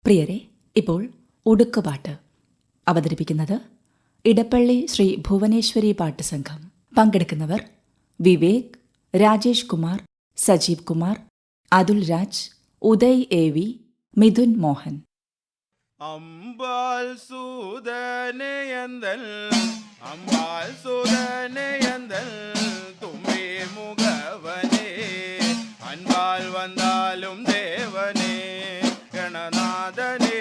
പ്രിയരെ, ഇപ്പോൾ ഉടുക്കുപാട്ട് അവതരിപ്പിക്കുന്നത് ഇടപ്പള്ളി ശ്രീ ഭുവനേശ്വരി പാട്ട് സംഘം. പങ്കെടുക്കുന്നവർ വിവേക്, രാജേഷ് കുമാർ, സജീവ് കുമാർ, അതുൽ രാജ്, ഉദയ് എ വി, മിഥുൻ മോഹൻ. അമ്പാൽ സൂദനയന്തൽ അമ്പാൽ സൂദനയന്തൽ തുമ്പി മുഖവനേ അൻപാൽ വന്നാലും ദേവനേ ഗണനാഥനേ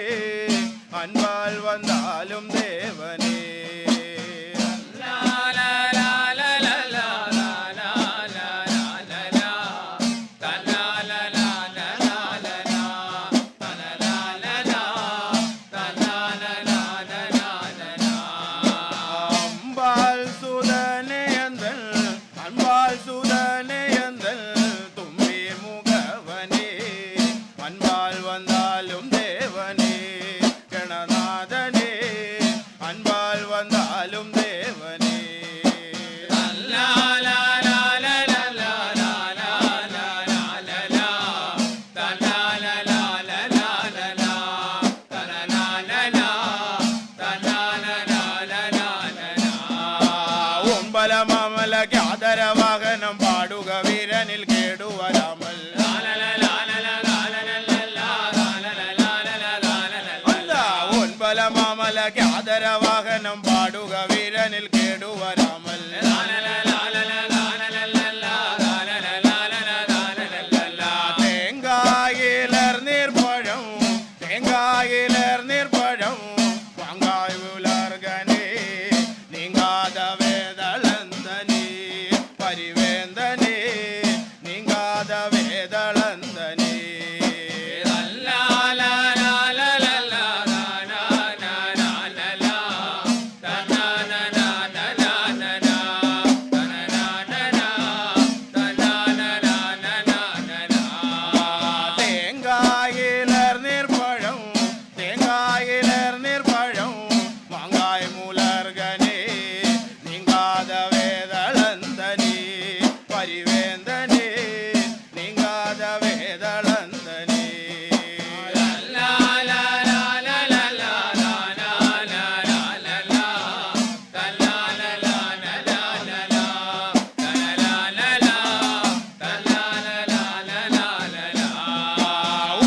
അൻപാൽ വന്നാലും ദേവനേ. വാഹനം പാടുക വീരനിൽ കേടുവരാമൽ ഒൻപല മാമല ഖ്യാതര വാഹനം പാടുക വീരനിൽ കേടുവരാമൽ. തേങ്കായിലർ നീർപ്പഴം തേങ്കായിലർ നീർപ്പഴം വാങ്കായ് ഉലർഗനേ നീങ്ങാത വേദളന്തനേ പരിവേന്ദനേ നീങ്ങാത വേദളന്തനേ. തേങ്കായിലർ നീർപ്പഴം തേങ്കായിലർ നീർപ്പഴം വാങ്കായ് മുലർഗനേ നീങ്ങാത വേദളന്തനേ പരിവേന്ദനേ നീങ്ങാത വേദളന്തനേ.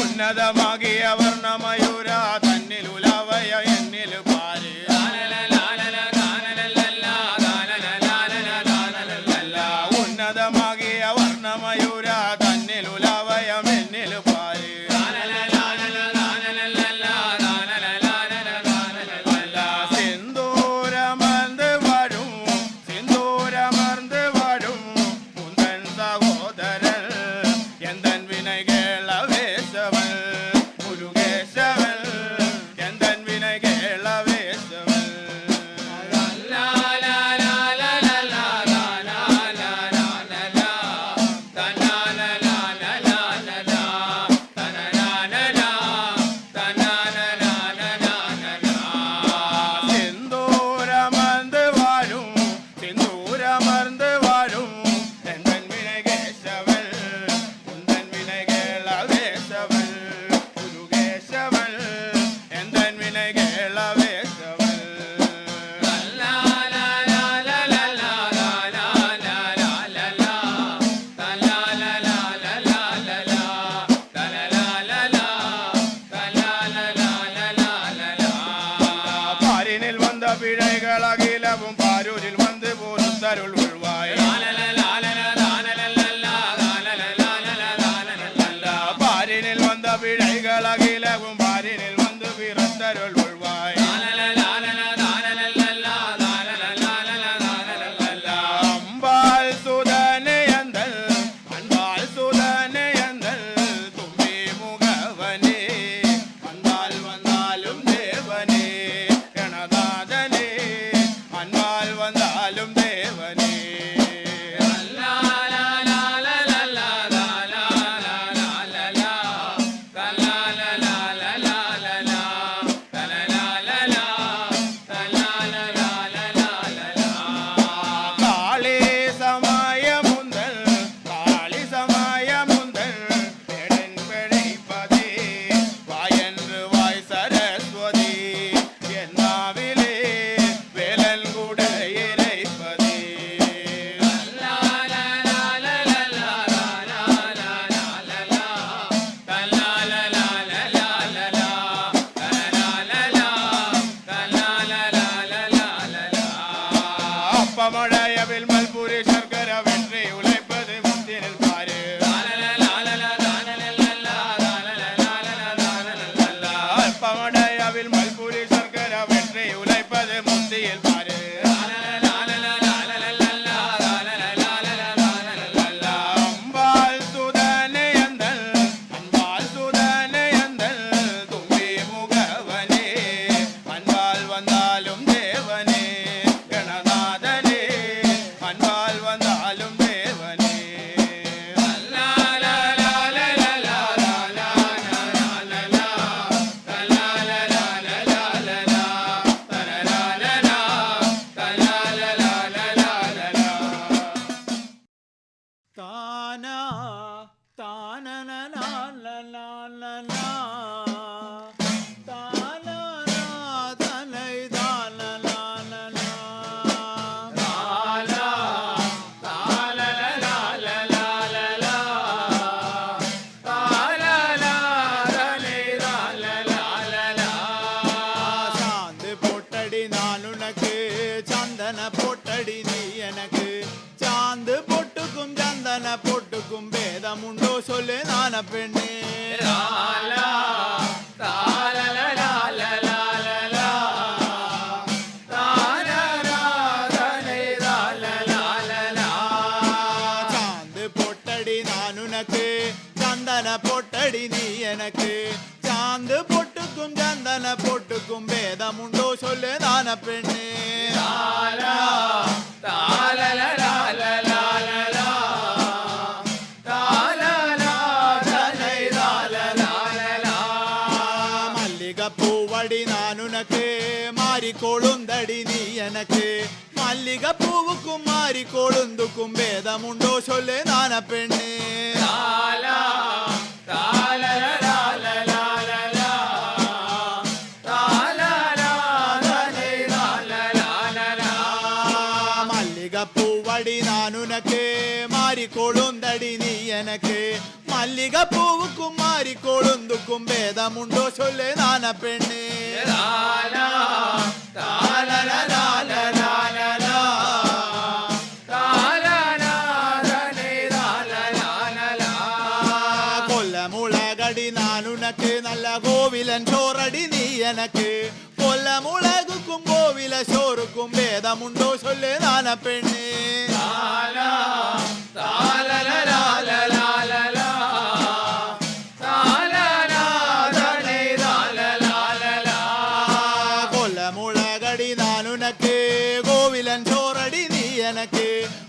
ഉന്നതമാകിയ വർണ്ണമയൂര തന്നിൽ ഉലവയ എന്നിൽ പാര് ഉന്നതമാകിയ വർണ്ണമയൂര തന്നിൽ ഉലവയം എന്നിൽ പാര്. സിന്ദൂരമർന്ന് വരും സിന്ദൂരമർന്ന് വരും മുന്തൻ സഹോദരൻ എന്തൻ വിനയകേള വേശവൻ മുരുകേശവൻ എന്തൻ വിനയകേള വേശവൻ. സിന്ദൂരമർന്ന് വരും സിന്ദൂരമർന്ന് വരും എന്തൻ വിനയകേശവൻ മുന്തൻ വിനയകേള വേശവൻ മുരുകേശവൻ എന്തൻ വിനയകേള വേശവൻ. പാരിനിൽ വന്ന പിഴകളകിലവും പാരൂരിൽ വന്ന് പോരുത്തരുൾ ഉൾവായി പാരിനിൽ വന്ന പിഴകളകിലവും പാരിനിൽ വന്ന് പിറത്തരുൾ ഉൾവായി. അമ്പാൽ സുദനയന്തൽ അൻപാൽ സുദനയന്തൽ തുമ്പി മുഖവനേ അൻപാൽ വന്നാലും ദേവനേ ഗണനാഥനേ അൻപാൽ വന്നാലും ദേവനേ. போட்டடி நீ எனக்கு சாந்து பொட்டுக்கும் சந்தன பொட்டுக்கும் பேதமுண்டோ சொல்லு நான பெண்ணே சாந்து பொட்டடி நான் உனக்கு சந்தன பொட்டடி நீ எனக்கு சாந்து பொட்டுக்கும் சந்தன பொட்டுக்கும் பேதமுண்டோ சொல்லு நான பெண்ணே மல்லிகப்பூவடி நான் உனக்கு மாறி கொழுந்தடி நீ எனக்கு மல்லிகை பூவுக்கும் மாறி கொழுந்துக்கும் பேதமுண்டோ சொல்லு நான பெண்ணே பூவடி நான் உனக்கு மாறி கொழுந்தடி நீ எனக்கு மல்லிகை பூவுக்கும் மாறி கொழுந்துக்கும் பேதமுண்டோ சொல்லு நான பெண்ணே கொல்ல முளகடி நான் உனக்கு நல்ல கோவிலன் சோறடி நீ எனக்கு கொல்ல முளகுக்கும் கோவில சோறுக்கும் பேதமுண்டோ சொல்லு நான பெண்ணே கொல்ல முளகடி நான் உனக்கு கோவிலன் சோறடி நீ எனக்கு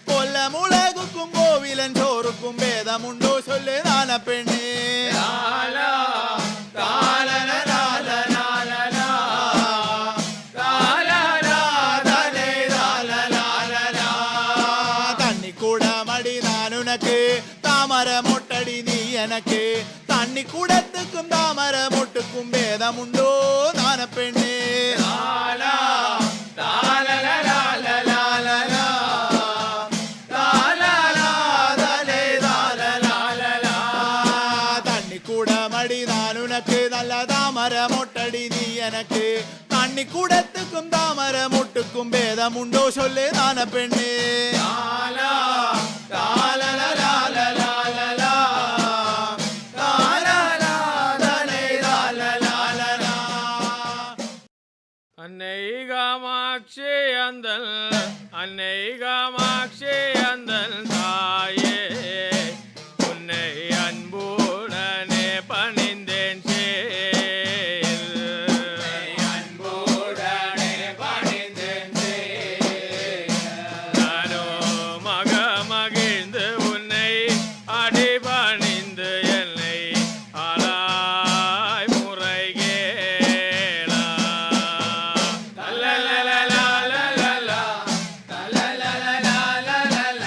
கொல்ல முளகுக்கும் கோவிலன் சோறுக்கும் பேதமுண்டோ சொல்லு நான பெண்ணே தாமர மொட்டடி நீ எனக்கு தண்ணி கூடத்துக்கும் தாமர மொட்டுக்கும் பேதமுண்டோ நான பெண்ணே தண்ணி கூடமடி நான் உனக்கு நல்ல தாமர மொட்டடி நீ எனக்கு தண்ணி கூடத்துக்கும் தாமர மொட்டுக்கும் பேதமுண்டோ சொல்லு நான பெண்ணே அன்னை காமாட்சி அந்தல் அன்னை காமாட்சி அந்தல் தாயே உன்னை அன்புடனே பணிந்தேன் அன்புடனே பணிந்தேன் நானோ மகிழ்ந்து உன்னை அடிபணிந்து என்னை ஆளாய் முறைகே la la la la la la la la la la la la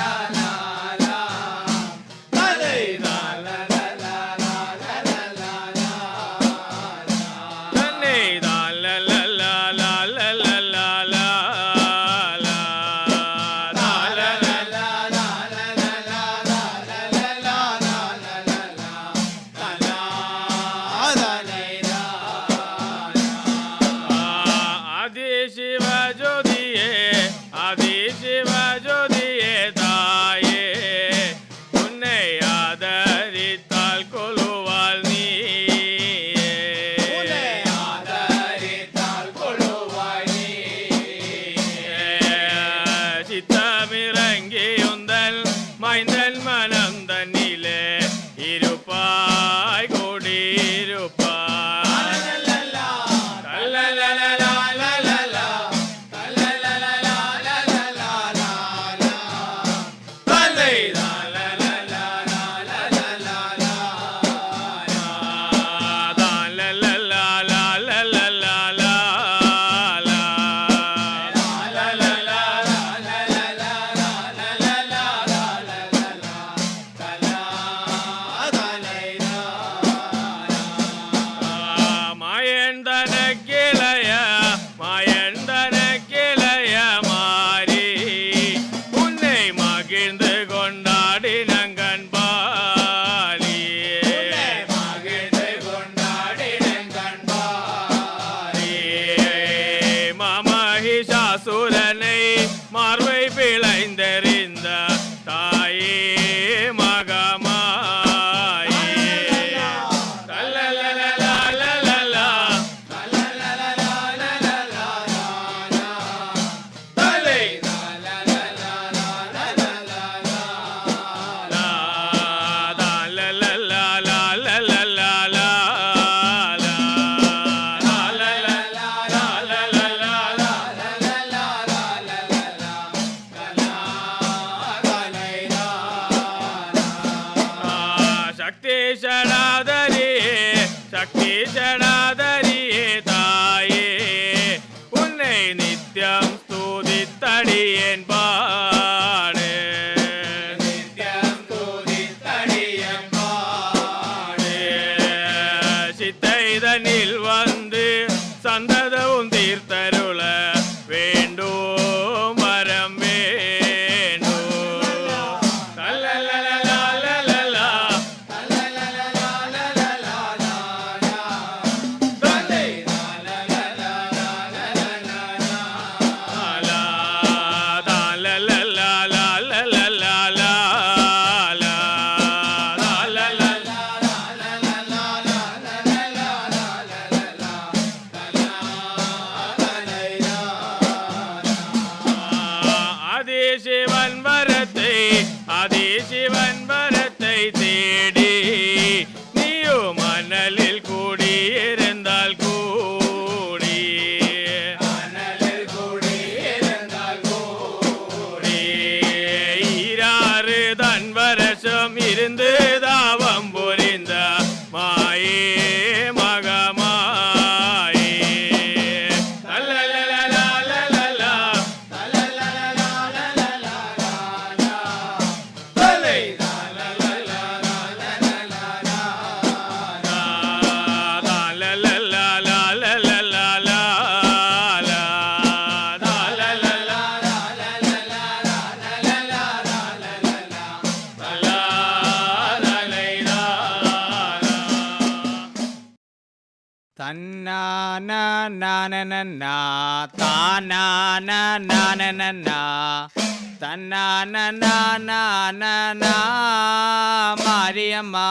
சக்தி ஜடாதரியே தாயே உன்னை நித்யம் ஸ்துதித்தடியேன் பாடு நித்யம் ஸ்துதித்தடியேன் பாடு சித்தைதனில் வந்து சந்ததவும் தீர்த்தருள வேண்டும் வரம் வேண்டும் லலலலலலலலா. ஆதிசிவன் வரத்தை தேடி நீயும் மணலில் கூடியிருந்தால் கூடி ஈராறு தன் வருஷம் இருந்து தாவம் புரிந்த மாயே மகமாயே லலலலலலலலா. தன்னானா நானனா தானானா நானனா தன்னானா நானனா மாரியம்மா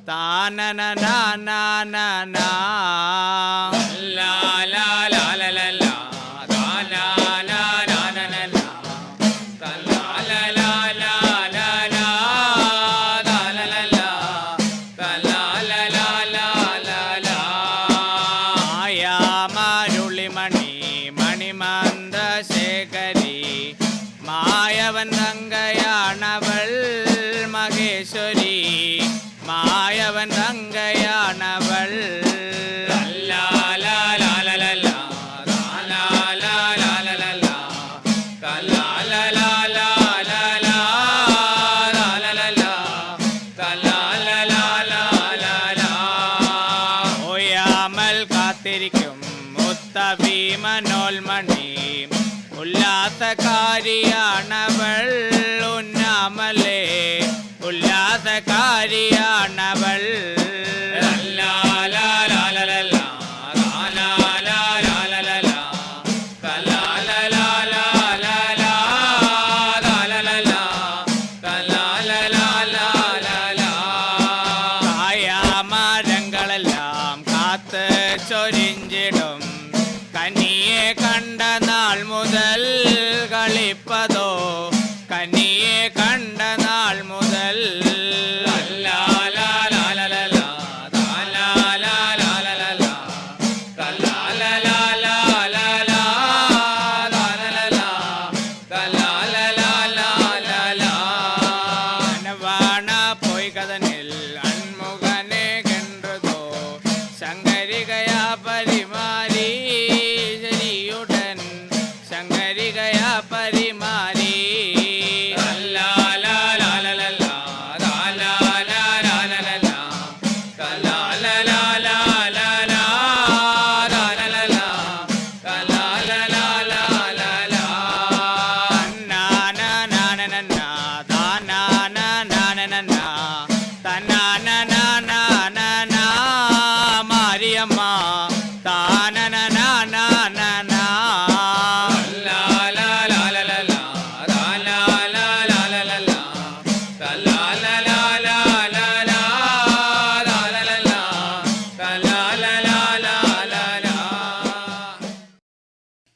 தானனா நானனா லா லா லா லா லா லா தானா லா லா லா லா லா தலா லா லா லா லா லா தாலா லா லா தலா லா லா லா லா லா மாயா மாருளிமணி மணிமந்த சேகரி மாயவன் தங்கையானவள் மகேஸ்வரி மாயவன் தங்கையானவள் லா லா லா லா லா லா லா லா லா லா லா லா கலா லா லா லா லா லா லா லா லா லா கலா லா லா லா லா லா ஓயாமல் காத்திருக்கும் முத்தபி மனோல்மணி உல்லாசகாரியானவள் உண்ணாமலே உல்லாசகாரியானவள் லா லா லா லா லா லா லா லா லா லா லா லா கலா லா லா லா லா லா லா லா லா லா கலா லா லா லா லா லா காயாமரங்களெல்லாம் காத்து சொரிஞ்சிடும் கனியே கண்ட நாள் முதல் களிப்பதோ கனியே கண்ட நாள் முதல் லா லா லா லா லா லா லா லா லா லா லா லா கலா லா லா லா லா லா லா லா லா கலா லா லா லா லா லா அனவான போய் கதனில் அன்முகனே கென்றதோ சங்கரிகையா பரிமாறி ஜரியுடன் சங்கரிகையா பரிமாறி லா லா லா லா லா லா லா லா லா லா லா லா கலா லா லா லா லா லா லா லா லா லா கலா லா லா லா லா லா நானா நானா நானா தானா நானா தன்னானா நானா நானா மாரியம்மா தானனா நானா நானா லா லா லா லா லா லா லா லா லா லா லா லா கலா லா லா லா லா லா லா லா லா லா கலா லா லா லா லா லா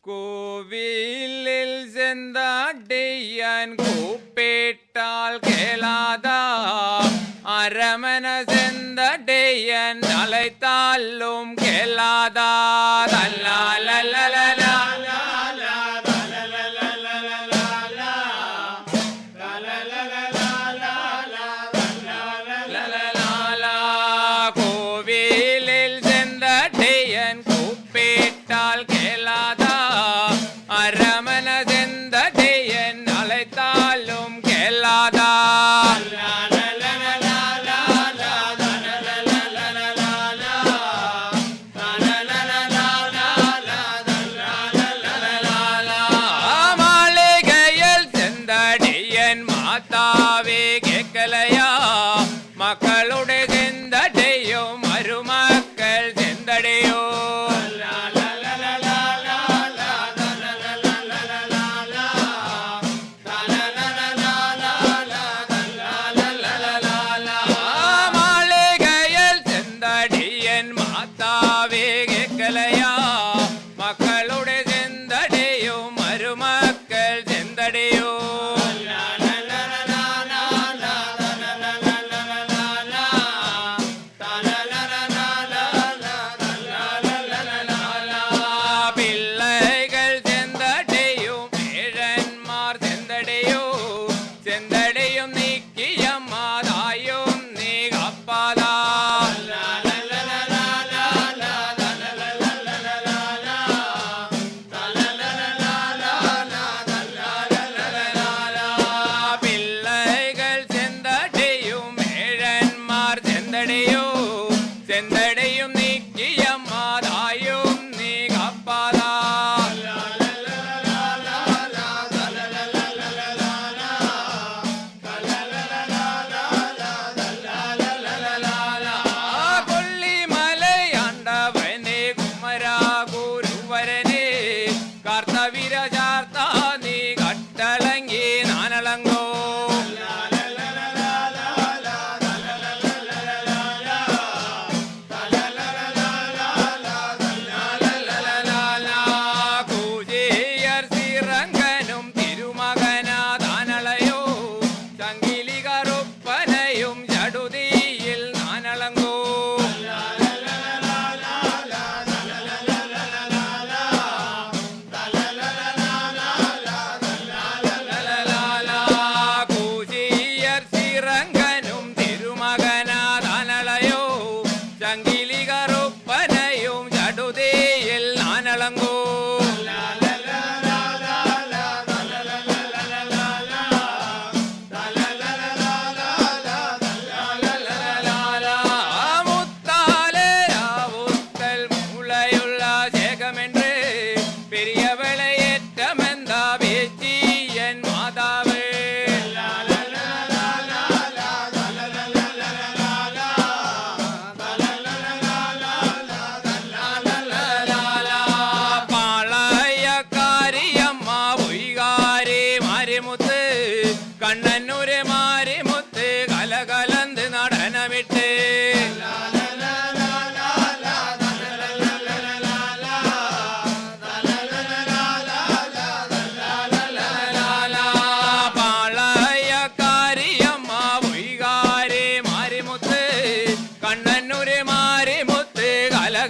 கோவிலில் செந்தாட்டியன் கூப்பிட்டால் கேளாதா அரமண செந்தடையன் அழைத்தாலும் கேளாதா லல்லா லல்லா லல்லா கோவில்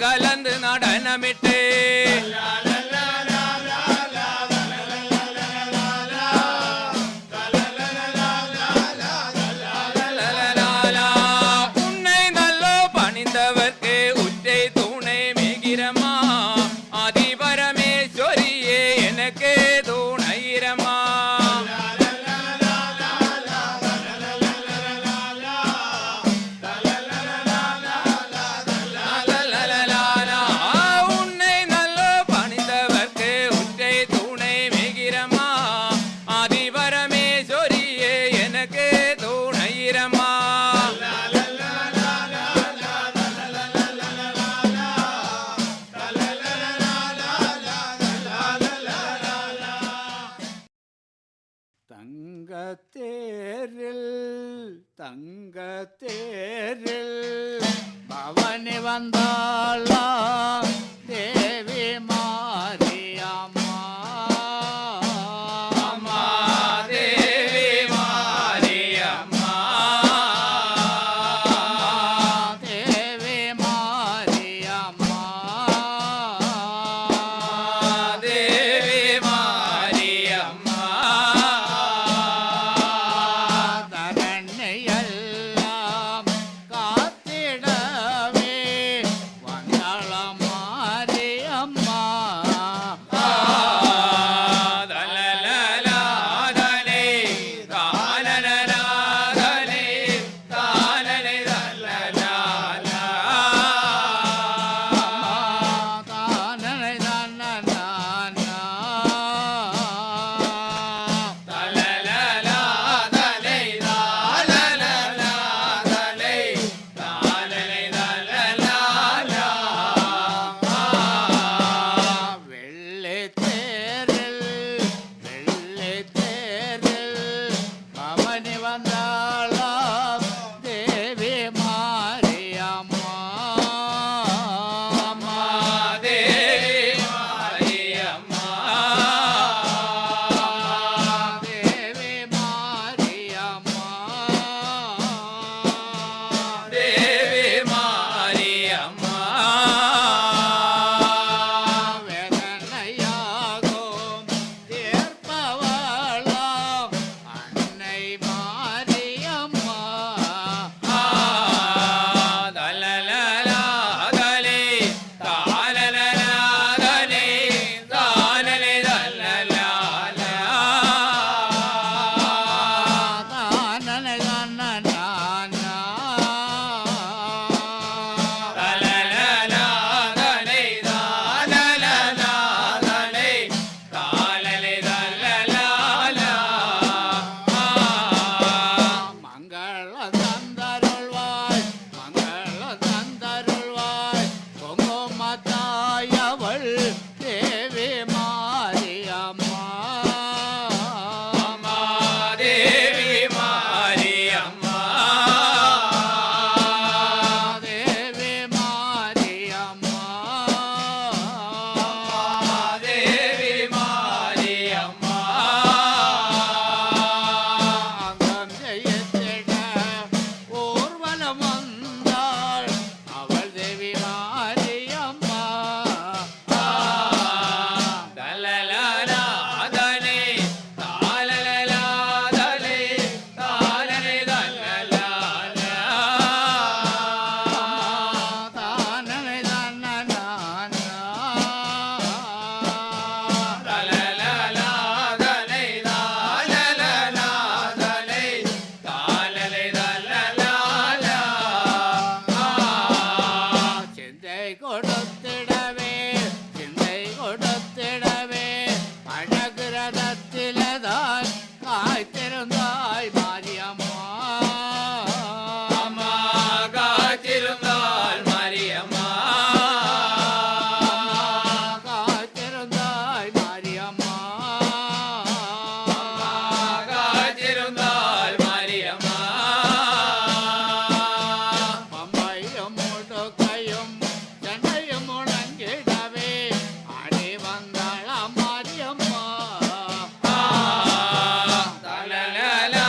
கலந்து நடனமிட்டு உன்னை நல்ல பணிந்தவர்க்கு உற்றை துணை மிகிரமா அதிபரமேஸ்வரியே எனக்கு துணையிரமா உன்னை நல்ல பணிந்தவர்க்கு உற்றை துணை மிகிரமா அதிபரமேஸ்வரியே எனக்கு துணையிரமா தங்கத்தேரில் பவனி வந்தாளா தேவி மாரியம்மா அம்மா தேவி மாரியம்மா தேவி மாரியம்மா தேவி மாரியம்மா தரண்யெல்லாம் காத்திடவே வந்தாள மாரியம்மா தலலலாதலே தாலலலாதலே தாலலே தலலலா தானலே தன்னனானா தலலலாதலே தாலலலாதலே தாலலே தலலலா வெள்ளை தேரில் பவனி வந்தாளாம் தேவி மாரியம்மா அம்மா தேவி மாரியம்மா தேவி மாரியம்மா தேவி மாரியம்மா வேதனையாகும் தீர்ப்பவளாம் அன்னை மாரியம்மா தலலலாதலே தாலலலாதலே தாலலே தலலலா தானலே தன்னனானா தலலலாதலே தாலலலாதலே தாலலே தலலலா மங்கள தந்தருள்வாய் குங்குமத்தாயவள் தேவி மாரியம்மா அம்மா தேவி மாரியம்மா தேவி மாரியம்மா தேவி மாரியம்மா அங்கம் ஜெயத்திட ஊர்வலம் வந்தாள் அவள் தேவி மாரியம்மா தலலலாதலே தாலலலாதலே தாலலே தலலலா தானலே தன்னனானா தலலலாதலே தாலலலாதலே தாலலே தலலலா சிந்தை கொடுத்திடவே அழகு ரதத்திலதான் காய்த்திருந்தாய் மாரியம்மா அம்மா காய்த்திருந்தாள் மாரியம்மா காய்த்திருந்தாய் மாரியம்மா காய்த்திருந்தாள் மாரியம்மா பம்பையும் முடுக்கையும் சென்னையும் முழங்கிடவே அடி வந்தாள மாரியம்மா தலலலா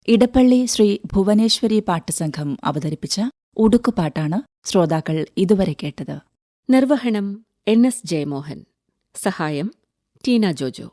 ഇടപ്പള്ളി ശ്രീ ഭുവനേശ്വരി പാട്ടുസംഘം അവതരിപ്പിച്ച ഉടുക്കുപാട്ടാണ് ശ്രോതാക്കൾ ഇതുവരെ കേട്ടത്. നിർവഹണം NS ജയമോഹൻ. സഹായം ടീന ജോജോ.